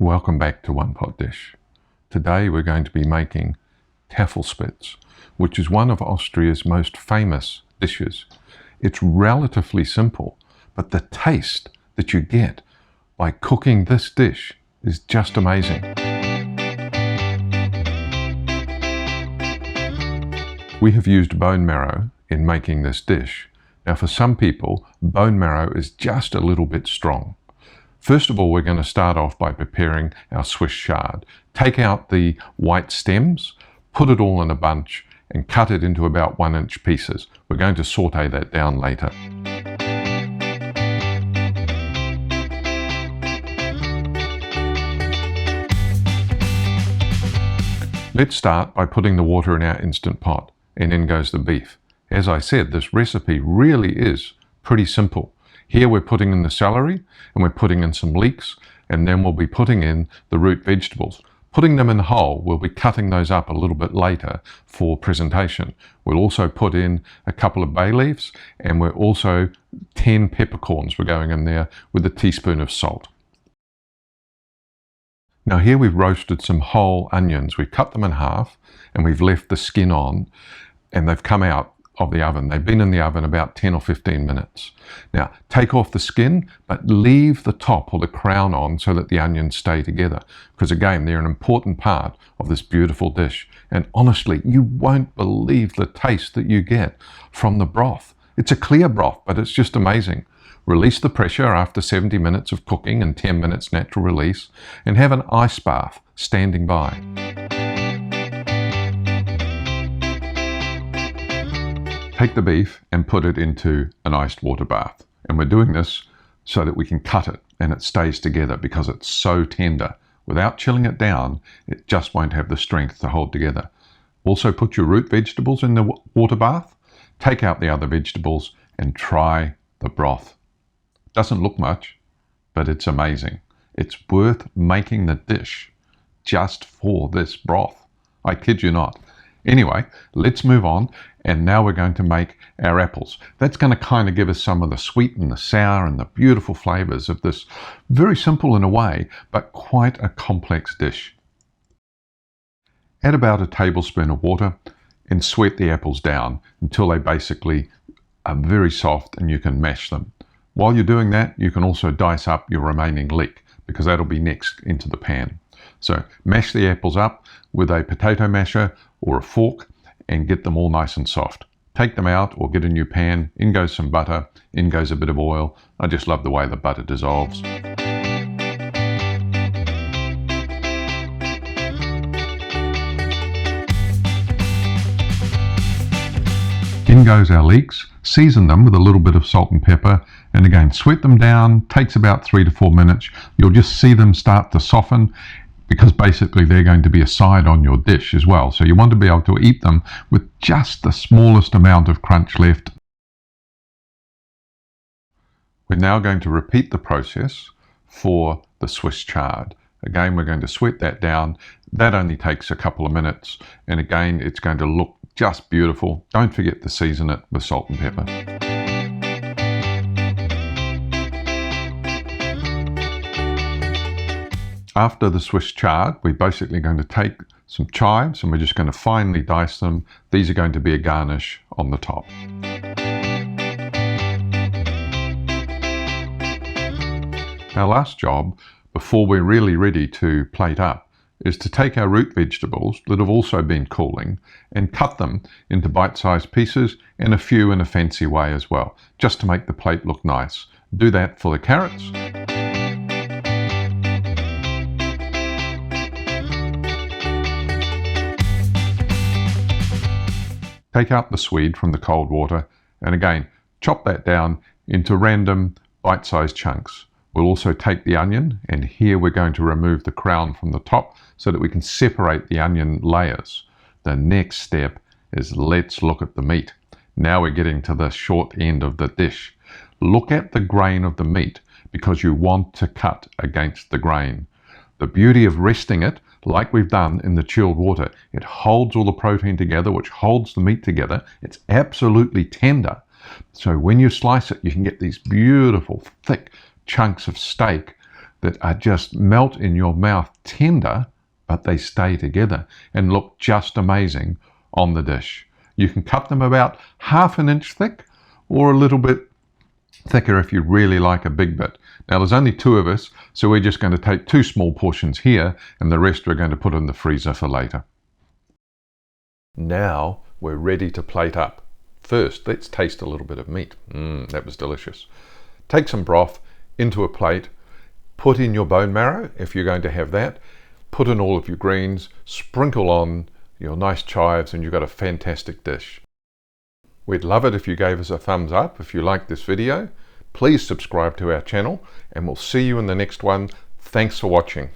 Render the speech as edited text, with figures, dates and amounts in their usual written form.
Welcome back to One Pot Dish. Today we're going to be making Tafelspitz, which is one of Austria's most famous dishes. It's relatively simple, but the taste that you get by cooking this dish is just amazing. We have used bone marrow in making this dish. Now for some people, bone marrow is just a little bit strong. First of all, we're going to start off by preparing our Swiss chard. Take out the white stems, put it all in a bunch, and cut it into about 1-inch pieces. We're going to saute that down later. Let's start by putting the water in our Instant Pot, and in goes the beef. As I said, this recipe really is pretty simple. Here we're putting in the celery, and we're putting in some leeks, and then we'll be putting in the root vegetables. Putting them in whole, we'll be cutting those up a little bit later for presentation. We'll also put in a couple of bay leaves, and we're also 10 peppercorns we're going in there with a teaspoon of salt. Now here we've roasted some whole onions. We've cut them in half, and we've left the skin on, and they've come out of the oven. They've been in the oven about 10 or 15 minutes. Now take off the skin, but leave the top or the crown on so that the onions stay together, because again, they're an important part of this beautiful dish. And honestly, you won't believe the taste that you get from the broth. It's a clear broth, but it's just amazing. Release the pressure after 70 minutes of cooking and 10 minutes natural release, and have an ice bath standing by. Take the beef and put it into an iced water bath. And we're doing this so that we can cut it and it stays together because it's so tender. Without chilling it down, it just won't have the strength to hold together. Also put your root vegetables in the water bath, take out the other vegetables and try the broth. Doesn't look much, but it's amazing. It's worth making the dish just for this broth. I kid you not. Anyway, let's move on, and now we're going to make our apples. That's going to kind of give us some of the sweet and the sour and the beautiful flavors of this very simple in a way, but quite a complex dish. Add about a tablespoon of water and sweat the apples down until they basically are very soft and you can mash them. While you're doing that, you can also dice up your remaining leek, because that'll be next into the pan. So mash the apples up with a potato masher or a fork and get them all nice and soft. Take them out or get a new pan, in goes some butter, in goes a bit of oil. I just love the way the butter dissolves. In goes our leeks, season them with a little bit of salt and pepper, and again sweat them down, takes about 3 to 4 minutes. You'll just see them start to soften, because basically they're going to be a side on your dish as well. So you want to be able to eat them with just the smallest amount of crunch left. We're now going to repeat the process for the Swiss chard. Again, we're going to sweat that down. That only takes a couple of minutes. And again, it's going to look just beautiful. Don't forget to season it with salt and pepper. After the Swiss chard, we're basically going to take some chives and we're just going to finely dice them. These are going to be a garnish on the top. Our last job, before we're really ready to plate up, is to take our root vegetables that have also been cooling and cut them into bite-sized pieces, and a few in a fancy way as well, just to make the plate look nice. Do that for the carrots. Take out the swede from the cold water and again chop that down into random bite-sized chunks. We'll also take the onion, and here we're going to remove the crown from the top so that we can separate the onion layers. The next step is let's look at the meat. Now we're getting to the short end of the dish. Look at the grain of the meat, because you want to cut against the grain. The beauty of resting it, like we've done in the chilled water, it holds all the protein together, which holds the meat together. It's absolutely tender. So when you slice it, you can get these beautiful, thick chunks of steak that are just melt in your mouth, tender, but they stay together and look just amazing on the dish. You can cut them about 1/2 inch thick or a little bit thicker if you really like a big bit. Now there's only 2 of us, so we're just going to take 2 small portions here and the rest we're going to put in the freezer for later. Now we're ready to plate up. First, let's taste a little bit of meat. That was delicious. Take some broth into a plate, put in your bone marrow if you're going to have that, put in all of your greens, sprinkle on your nice chives, and you've got a fantastic dish. We'd love it if you gave us a thumbs up if you liked this video. Please subscribe to our channel and we'll see you in the next one. Thanks for watching.